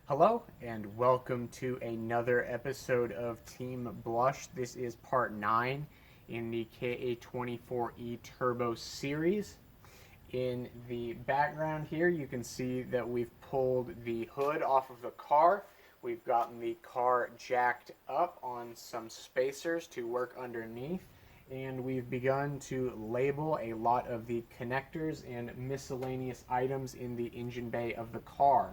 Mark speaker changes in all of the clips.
Speaker 1: Hello and welcome to another episode of Team Blush. This is part 9 in the KA24E Turbo series. In the background here you can see that we've pulled the hood off of the car. We've gotten the car jacked up on some spacers to work underneath, and we've begun to label a lot of the connectors and miscellaneous items in the engine bay of the car.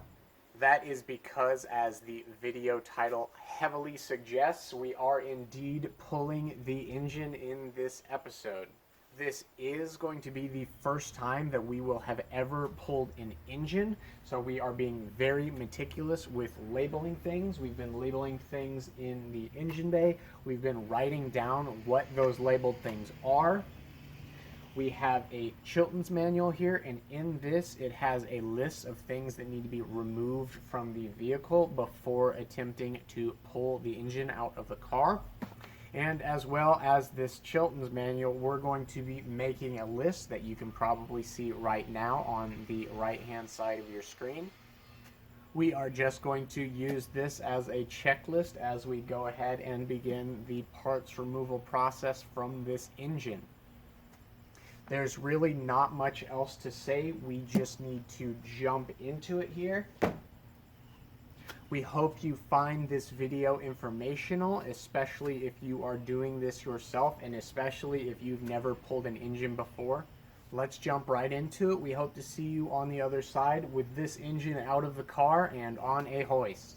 Speaker 1: That is because, as the video title heavily suggests, we are indeed pulling the engine in this episode. This is going to be the first time that we will have ever pulled an engine, so we are being very meticulous with labeling things. We've been labeling things in the engine bay. We've been writing down what those labeled things are. We have a Chilton's manual here, and in this it has a list of things that need to be removed from the vehicle before attempting to pull the engine out of the car. And as well as this Chilton's manual, we're going to be making a list that you can probably see right now on the right hand side of your screen. We are just going to use this as a checklist as we go ahead and begin the parts removal process from this engine. There's really not much else to say. We just need to jump into it here. We hope you find this video informational, especially if you are doing this yourself and especially if you've never pulled an engine before. Let's jump right into it. We hope to see you on the other side with this engine out of the car and on a hoist.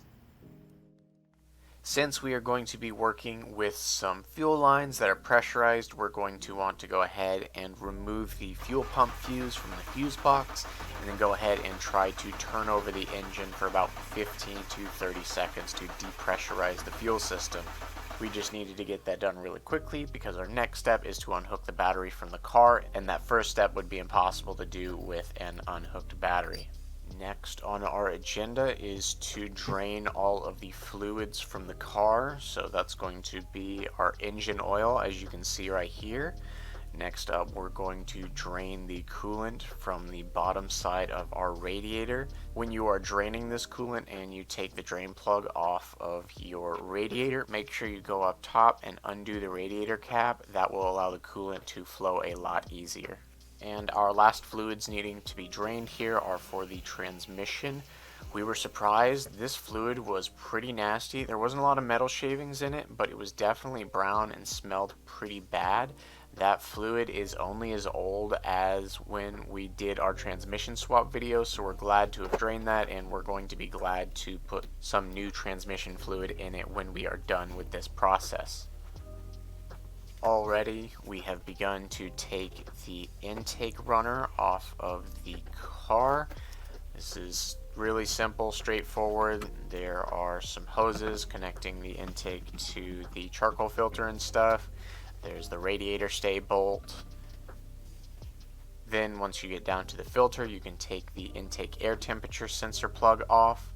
Speaker 1: Since we are going to be working with some fuel lines that are pressurized, we're going to want to go ahead and remove the fuel pump fuse from the fuse box, and then go ahead and try to turn over the engine for about 15 to 30 seconds to depressurize the fuel system. We just needed to get that done really quickly because our next step is to unhook the battery from the car, and that first step would be impossible to do with an unhooked battery. Next on our agenda is to drain all of the fluids from the car, so that's going to be our engine oil, as you can see right here. Next up, we're going to drain the coolant from the bottom side of our radiator. When you are draining this coolant and you take the drain plug off of your radiator, make sure you go up top and undo the radiator cap. That will allow the coolant to flow a lot easier. And our last fluids needing to be drained here are for the transmission. We were surprised. This fluid was pretty nasty. There wasn't a lot of metal shavings in it, but it was definitely brown and smelled pretty bad. That fluid is only as old as when we did our transmission swap video, so we're glad to have drained that, and we're going to be glad to put some new transmission fluid in it when we are done with this process. Already we have begun to take the intake runner off of the car. This is really simple, straightforward. There are some hoses connecting the intake to the charcoal filter and stuff. There's the radiator stay bolt. Then once you get down to the filter, you can take the intake air temperature sensor plug off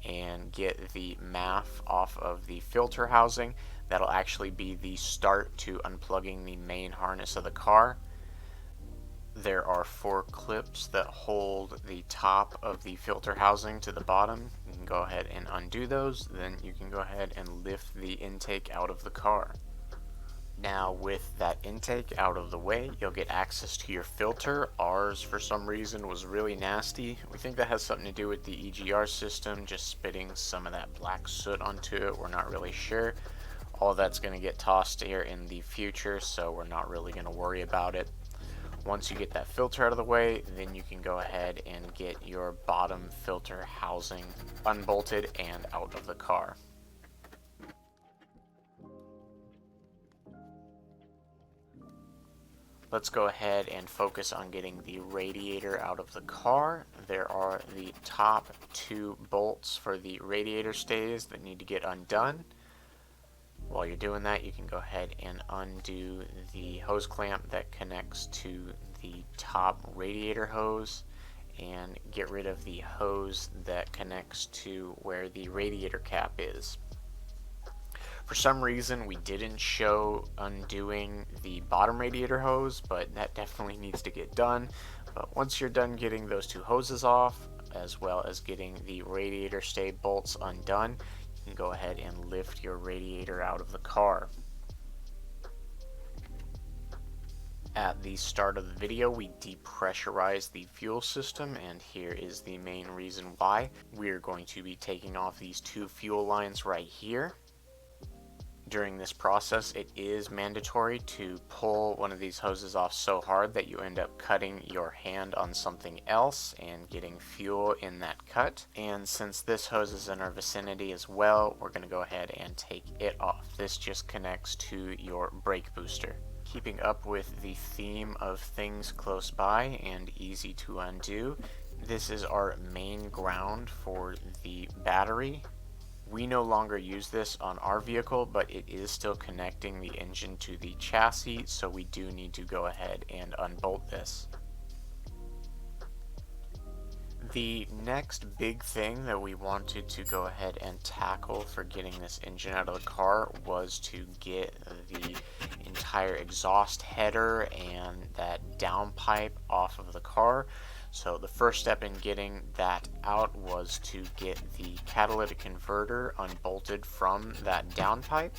Speaker 1: and get the MAF off of the filter housing. That'll actually be the start to unplugging the main harness of the car. There are 4 clips that hold the top of the filter housing to the bottom. You can go ahead and undo those, then you can go ahead and lift the intake out of the car. Now with that intake out of the way, you'll get access to your filter. Ours, for some reason, was really nasty. We think that has something to do with the EGR system, just spitting some of that black soot onto it. We're not really sure. All that's going to get tossed here in the future, so we're not really going to worry about it. Once you get that filter out of the way, then you can go ahead and get your bottom filter housing unbolted and out of the car. Let's go ahead and focus on getting the radiator out of the car. There are the top 2 bolts for the radiator stays that need to get undone. While you're doing that, you can go ahead and undo the hose clamp that connects to the top radiator hose and get rid of the hose that connects to where the radiator cap is. For some reason, we didn't show undoing the bottom radiator hose, but that definitely needs to get done. But once you're done getting those 2 hoses off, as well as getting the radiator stay bolts undone, you can go ahead and lift your radiator out of the car. At the start of the video, we depressurized the fuel system, and here is the main reason why. We're going to be taking off these two fuel lines right here. During this process, it is mandatory to pull one of these hoses off so hard that you end up cutting your hand on something else and getting fuel in that cut. And since this hose is in our vicinity as well, we're going to go ahead and take it off. This just connects to your brake booster. Keeping up with the theme of things close by and easy to undo, this is our main ground for the battery. We no longer use this on our vehicle, but it is still connecting the engine to the chassis, so we do need to go ahead and unbolt this. The next big thing that we wanted to go ahead and tackle for getting this engine out of the car was to get the entire exhaust header and that downpipe off of the car. So the first step in getting that out was to get the catalytic converter unbolted from that downpipe.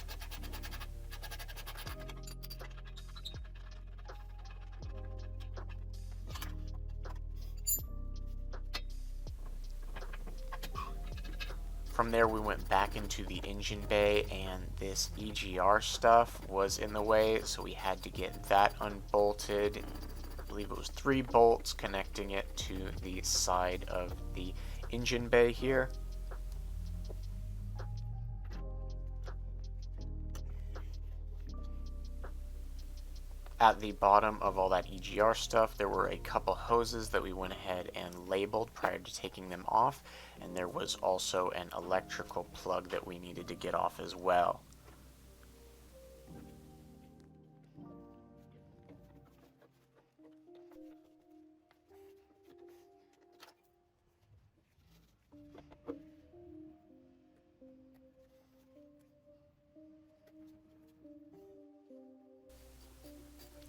Speaker 1: From there we went back into the engine bay, and this EGR stuff was in the way, so we had to get that unbolted. I believe it was 3 bolts connecting it to the side of the engine bay here. At the bottom of all that EGR stuff, there were a couple hoses that we went ahead and labeled prior to taking them off, and there was also an electrical plug that we needed to get off as well.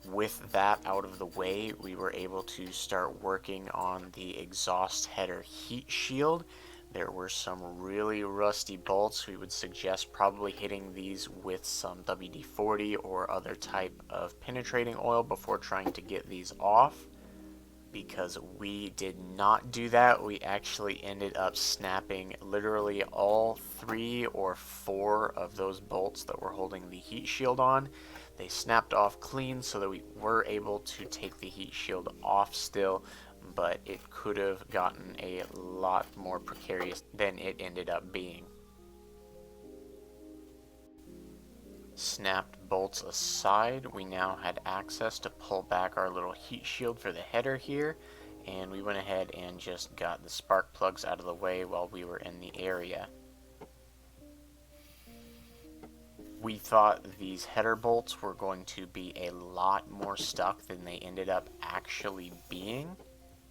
Speaker 1: With that out of the way, we were able to start working on the exhaust header heat shield. There were some really rusty bolts. We would suggest probably hitting these with some WD-40 or other type of penetrating oil before trying to get these off. Because we did not do that, we actually ended up snapping literally all 3 or 4 of those bolts that were holding the heat shield on. They snapped off clean so that we were able to take the heat shield off still, but it could have gotten a lot more precarious than it ended up being. Snapped bolts aside, we now had access to pull back our little heat shield for the header here, and we went ahead and just got the spark plugs out of the way while we were in the area. We thought these header bolts were going to be a lot more stuck than they ended up actually being.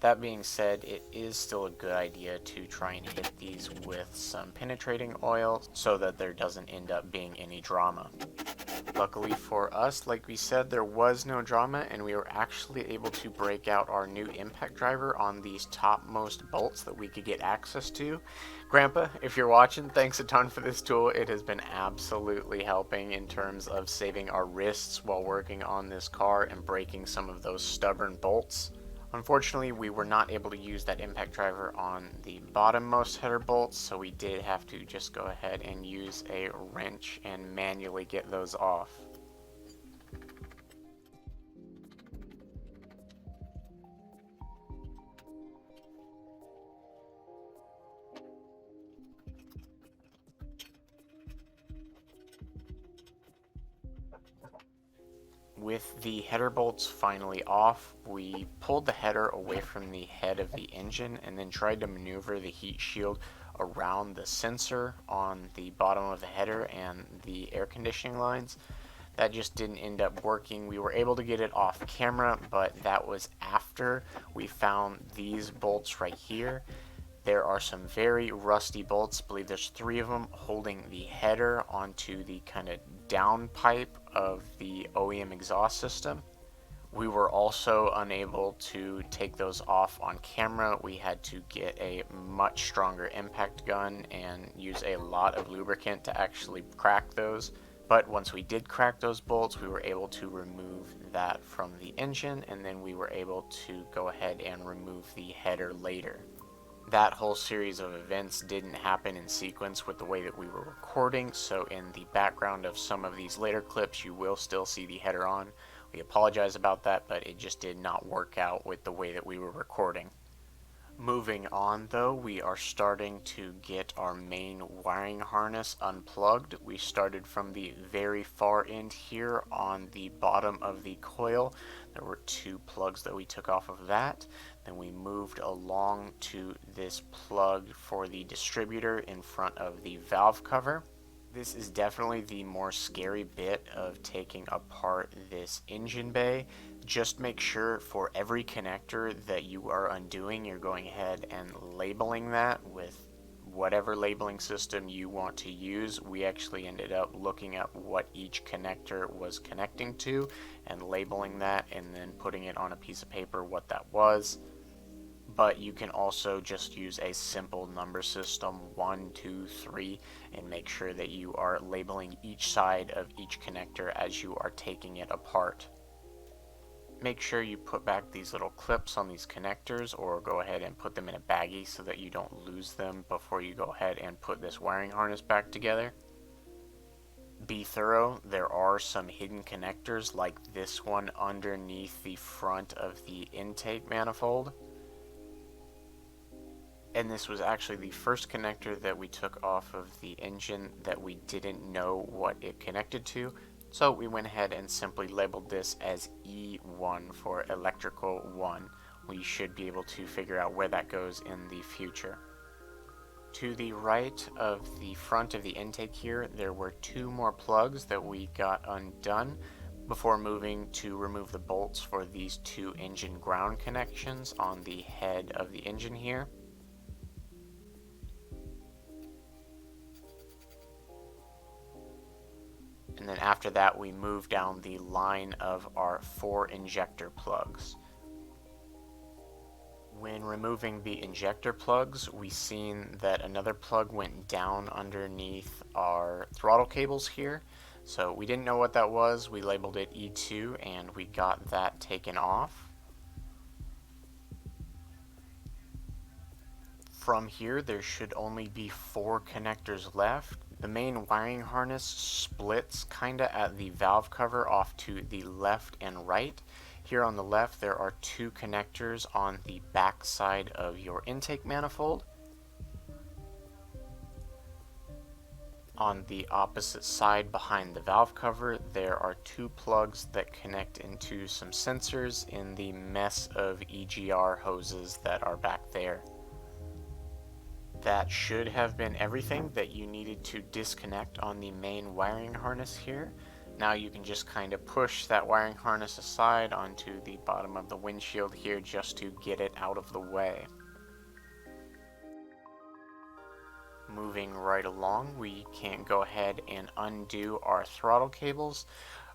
Speaker 1: That being said, it is still a good idea to try and hit these with some penetrating oil so that there doesn't end up being any drama. Luckily for us, like we said, there was no drama, and we were actually able to break out our new impact driver on these topmost bolts that we could get access to. Grandpa, if you're watching, thanks a ton for this tool. It has been absolutely helping in terms of saving our wrists while working on this car and breaking some of those stubborn bolts. Unfortunately, we were not able to use that impact driver on the bottommost header bolts, so we did have to just go ahead and use a wrench and manually get those off. With the header bolts finally off, we pulled the header away from the head of the engine and then tried to maneuver the heat shield around the sensor on the bottom of the header and the air conditioning lines. That just didn't end up working. We were able to get it off camera, but that was after we found these bolts right here. There are some very rusty bolts. I believe there's 3 of them holding the header onto the kind of downpipe of the OEM exhaust system. We were also unable to take those off on camera. We had to get a much stronger impact gun and use a lot of lubricant to actually crack those. But once we did crack those bolts, we were able to remove that from the engine, and then we were able to go ahead and remove the header later. That whole series of events didn't happen in sequence with the way that we were recording, so in the background of some of these later clips, you will still see the header on. We apologize about that, but it just did not work out with the way that we were recording. Moving on though, we are starting to get our main wiring harness unplugged. We started from the very far end here on the bottom of the coil. There were 2 plugs that we took off of that. Then we moved along to this plug for the distributor in front of the valve cover. This is definitely the more scary bit of taking apart this engine bay. Just make sure for every connector that you are undoing, you're going ahead and labeling that with whatever labeling system you want to use. We actually ended up looking at what each connector was connecting to and labeling that, and then putting it on a piece of paper what that was. But you can also just use a simple number system, 1, 2, 3, and make sure that you are labeling each side of each connector as you are taking it apart. Make sure you put back these little clips on these connectors, or go ahead and put them in a baggie so that you don't lose them before you go ahead and put this wiring harness back together. Be thorough. There are some hidden connectors like this one underneath the front of the intake manifold. And this was actually the first connector that we took off of the engine that we didn't know what it connected to. So we went ahead and simply labeled this as E1 for electrical 1. We should be able to figure out where that goes in the future. To the right of the front of the intake here, there were 2 more plugs that we got undone before moving to remove the bolts for these 2 engine ground connections on the head of the engine here. And then after that, we move down the line of our 4 injector plugs. When removing the injector plugs, we seen that another plug went down underneath our throttle cables here. So we didn't know what that was. We labeled it E2 and we got that taken off. From here, there should only be 4 connectors left. The main wiring harness splits kinda at the valve cover off to the left and right. Here on the left, there are 2 connectors on the back side of your intake manifold. On the opposite side behind the valve cover, there are 2 plugs that connect into some sensors in the mess of EGR hoses that are back there. That should have been everything that you needed to disconnect on the main wiring harness here. Now you can just kind of push that wiring harness aside onto the bottom of the windshield here just to get it out of the way. Moving right along, we can go ahead and undo our throttle cables.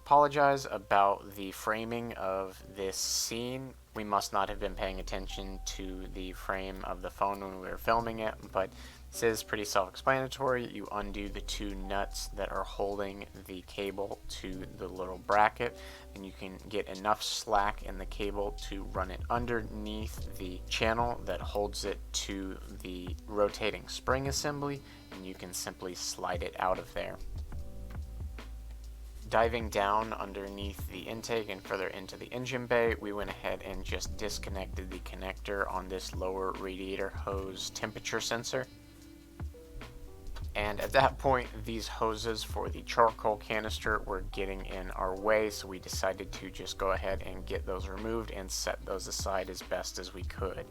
Speaker 1: Apologize about the framing of this scene. We must not have been paying attention to the frame of the phone when we were filming it, but this is pretty self-explanatory. You undo the 2 nuts that are holding the cable to the little bracket, and you can get enough slack in the cable to run it underneath the channel that holds it to the rotating spring assembly, and you can simply slide it out of there. Diving down underneath the intake and further into the engine bay, we went ahead and just disconnected the connector on this lower radiator hose temperature sensor. And at that point, these hoses for the charcoal canister were getting in our way, so we decided to just go ahead and get those removed and set those aside as best as we could.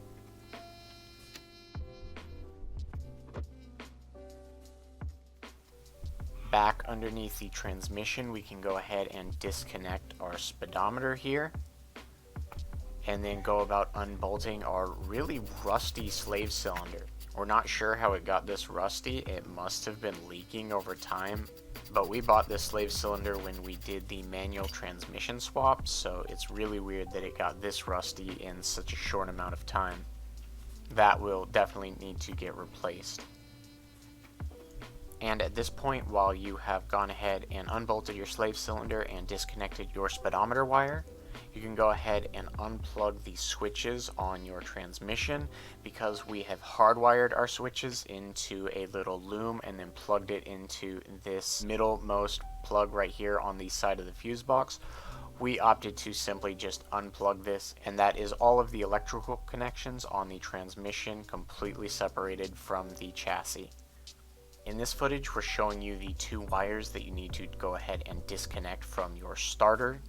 Speaker 1: Back underneath the transmission, we can go ahead and disconnect our speedometer here, and then go about unbolting our really rusty slave cylinder, We're not sure how it got this rusty. It must have been leaking over time, but we bought this slave cylinder when we did the manual transmission swap, so it's really weird that it got this rusty in such a short amount of time. That will definitely need to get replaced. And at this point, while you have gone ahead and unbolted your slave cylinder and disconnected your speedometer wire, you can go ahead and unplug the switches on your transmission, because we have hardwired our switches into a little loom and then plugged it into this middlemost plug right here on the side of the fuse box. We opted to simply just unplug this, and that is all of the electrical connections on the transmission completely separated from the chassis. In this footage, we're showing you the two wires that you need to go ahead and disconnect from your starter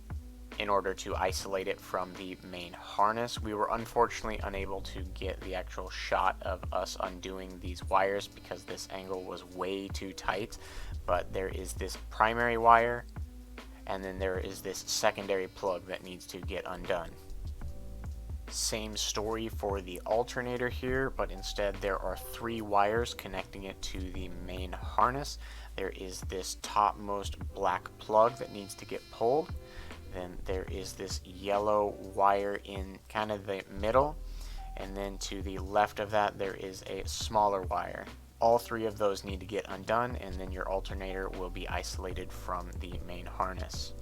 Speaker 1: in order to isolate it from the main harness. We were unfortunately unable to get the actual shot of us undoing these wires because this angle was way too tight, but there is this primary wire, and then there is this secondary plug that needs to get undone. Same story for the alternator here, but instead there are three wires connecting it to the main harness. There is this topmost black plug that needs to get pulled. Then there is this yellow wire in kind of the middle, and then to the left of that there is a smaller wire. All three of those need to get undone, and then your alternator will be isolated from the main harness.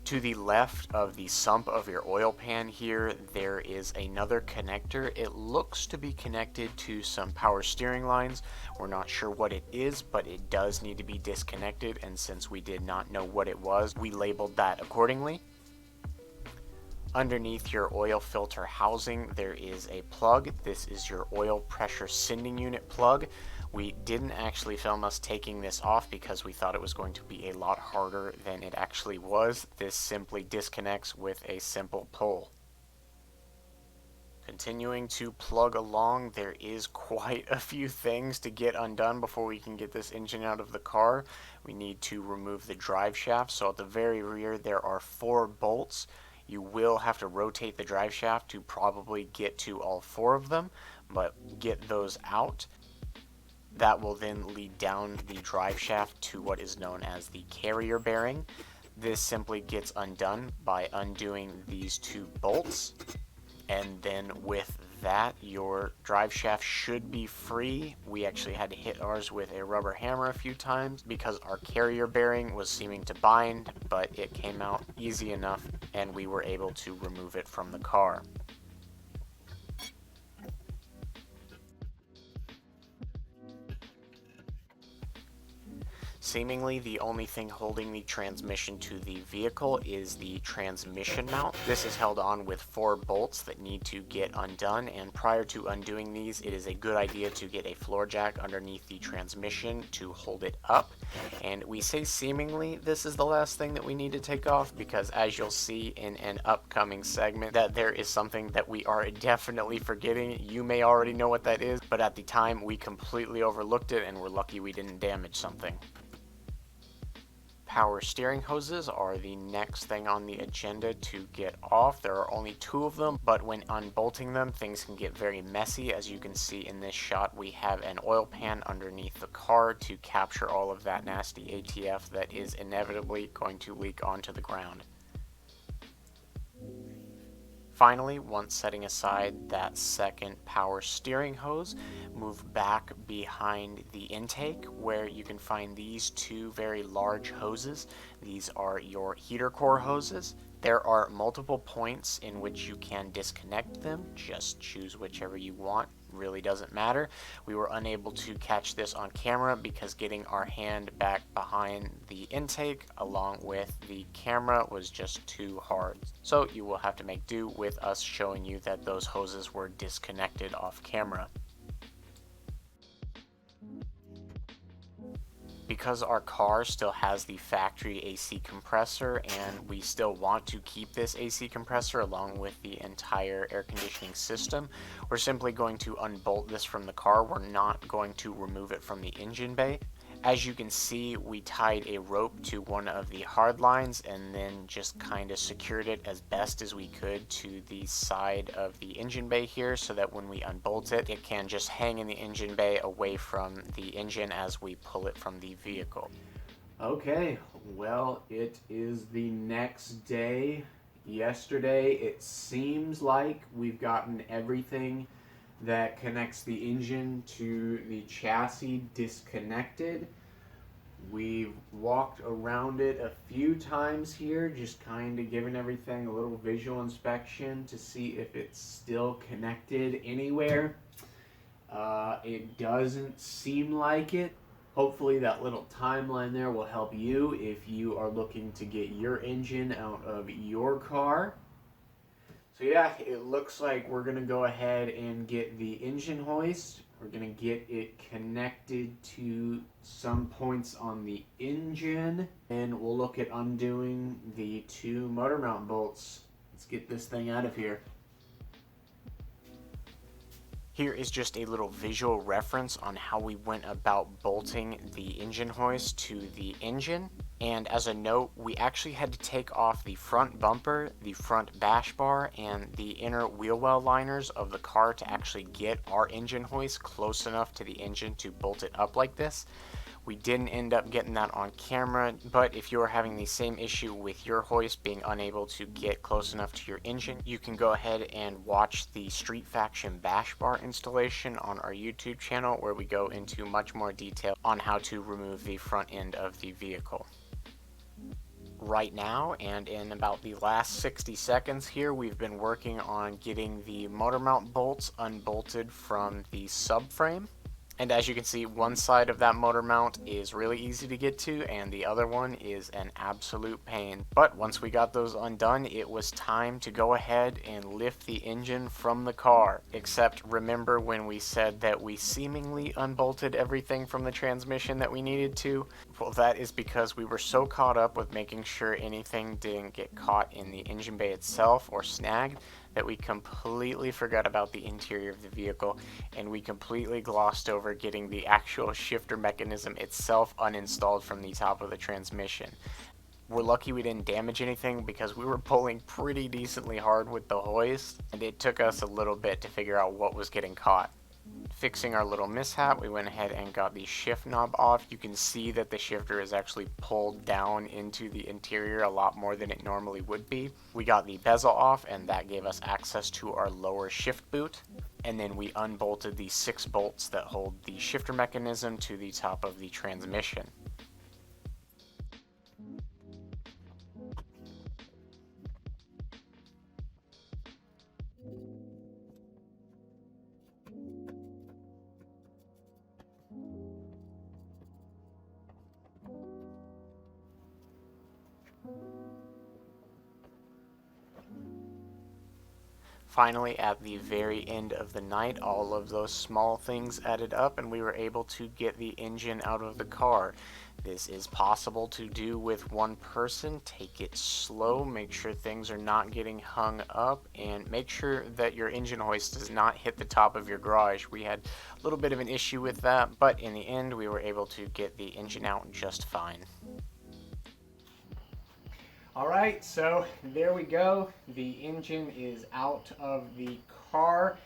Speaker 1: To the left of the sump of your oil pan here, there is another connector. It looks to be connected to some power steering lines. We're not sure what it is, but it does need to be disconnected, and since we did not know what it was, we labeled that accordingly. Underneath your oil filter housing, there is a plug. This is your oil pressure sending unit plug. We didn't actually film us taking this off because we thought it was going to be a lot harder than it actually was. This simply disconnects with a simple pull. Continuing to plug along, there is quite a few things to get undone before we can get this engine out of the car. We need to remove the drive shaft. So at the very rear there are 4 bolts. You will have to rotate the drive shaft to probably get to all 4 of them, but get those out. That will then lead down the drive shaft to what is known as the carrier bearing. This simply gets undone by undoing these 2 bolts, and then with that your drive shaft should be free. We actually had to hit ours with a rubber hammer a few times because our carrier bearing was seeming to bind, but it came out easy enough and we were able to remove it from the car. Seemingly the only thing holding the transmission to the vehicle is the transmission mount. This is held on with 4 bolts that need to get undone, and prior to undoing these, it is a good idea to get a floor jack underneath the transmission to hold it up. And we say seemingly this is the last thing that we need to take off because, as you'll see in an upcoming segment, that there is something that we are definitely forgetting. You may already know what that is, but at the time we completely overlooked it and we're lucky we didn't damage something. Power steering hoses are the next thing on the agenda to get off. There are only 2 of them, but when unbolting them, things can get very messy. As you can see in this shot, we have an oil pan underneath the car to capture all of that nasty ATF that is inevitably going to leak onto the ground. Finally, once setting aside that second power steering hose, move back behind the intake where you can find these 2 very large hoses. These are your heater core hoses. There are multiple points in which you can disconnect them. Just choose whichever you want. Really doesn't matter. We were unable to catch this on camera because getting our hand back behind the intake along with the camera was just too hard. So you will have to make do with us showing you that those hoses were disconnected off camera. Because our car still has the factory AC compressor and we still want to keep this AC compressor along with the entire air conditioning system, we're simply going to unbolt this from the car. We're not going to remove it from the engine bay. As you can see, we tied a rope to one of the hard lines and then just kind of secured it as best as we could to the side of the engine bay here, so that when we unbolt it, it can just hang in the engine bay away from the engine as we pull it from the vehicle. Okay, well, it is the next day. Yesterday, it seems like we've gotten everything that connects the engine to the chassis disconnected. We've walked around it a few times here, just kind of giving everything a little visual inspection to see if it's still connected anywhere. It doesn't seem like it. Hopefully that little timeline there will help you if you are looking to get your engine out of your car. So yeah, it looks like we're going to go ahead and get the engine hoist. We're going to get it connected to some points on the engine, and we'll look at undoing the 2 motor mount bolts. Let's get this thing out of here. Here is just a little visual reference on how we went about bolting the engine hoist to the engine. And as a note, we actually had to take off the front bumper, the front bash bar, and the inner wheel well liners of the car to actually get our engine hoist close enough to the engine to bolt it up like this. We didn't end up getting that on camera, but if you're having the same issue with your hoist being unable to get close enough to your engine, you can go ahead and watch the Street Faction bash bar installation on our YouTube channel, where we go into much more detail on how to remove the front end of the vehicle. Right now, and in about the last 60 seconds here, we've been working on getting the motor mount bolts unbolted from the subframe. And as you can see, one side of that motor mount is really easy to get to, and the other one is an absolute pain. But once we got those undone, it was time to go ahead and lift the engine from the car. Except remember when we said that we seemingly unbolted everything from the transmission that we needed to? Well, that is because we were so caught up with making sure anything didn't get caught in the engine bay itself or snagged that we completely forgot about the interior of the vehicle, and we completely glossed over getting the actual shifter mechanism itself uninstalled from the top of the transmission. We're lucky we didn't damage anything because we were pulling pretty decently hard with the hoist, and it took us a little bit to figure out what was getting caught. Fixing our little mishap, we went ahead and got the shift knob off. You can see that the shifter is actually pulled down into the interior a lot more than it normally would be. We got the bezel off, and that gave us access to our lower shift boot. And then we unbolted the 6 bolts that hold the shifter mechanism to the top of the transmission. Finally, at the very end of the night, all of those small things added up, and we were able to get the engine out of the car. This is possible to do with one person. Take it slow, make sure things are not getting hung up, and make sure that your engine hoist does not hit the top of your garage. We had a little bit of an issue with that, but in the end, we were able to get the engine out just fine. Alright, so there we go. The engine is out of the car.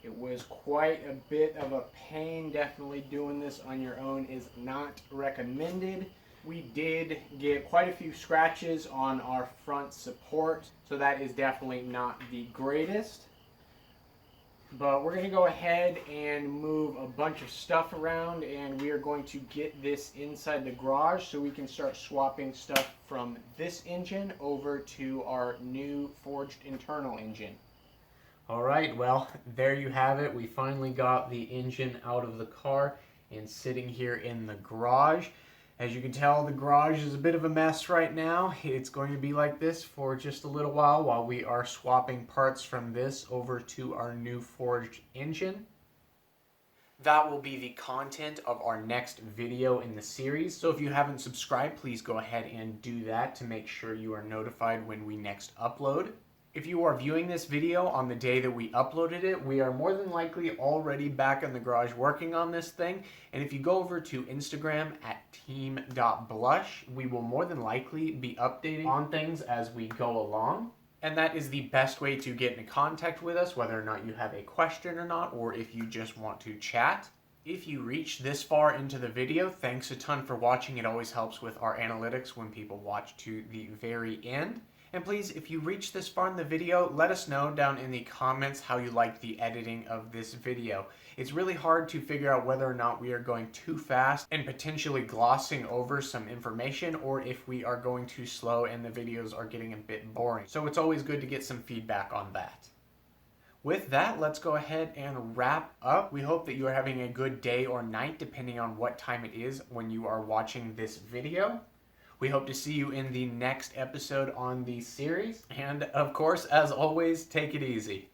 Speaker 1: It was quite a bit of a pain. Definitely doing this on your own is not recommended. We did get quite a few scratches on our front support, so that is definitely not the greatest. But we're going to go ahead and move a bunch of stuff around, and we are going to get this inside the garage so we can start swapping stuff from this engine over to our new forged internal engine. Alright, well, there you have it. We finally got the engine out of the car and sitting here in the garage. As you can tell, the garage is a bit of a mess right now. It's going to be like this for just a little while we are swapping parts from this over to our new forged engine. That will be the content of our next video in the series. So if you haven't subscribed, please go ahead and do that to make sure you are notified when we next upload. If you are viewing this video on the day that we uploaded it, we are more than likely already back in the garage working on this thing. And if you go over to Instagram at team.blush, we will more than likely be updating on things as we go along. And that is the best way to get in contact with us, whether or not you have a question or not, or if you just want to chat. If you reach this far into the video, thanks a ton for watching. It always helps with our analytics when people watch to the very end. And please, if you reach this far in the video, let us know down in the comments how you like the editing of this video. It's really hard to figure out whether or not we are going too fast and potentially glossing over some information, or if we are going too slow and the videos are getting a bit boring. So it's always good to get some feedback on that. With that, let's go ahead and wrap up. We hope that you are having a good day or night, depending on what time it is when you are watching this video. We hope to see you in the next episode on the series. And of course, as always, take it easy.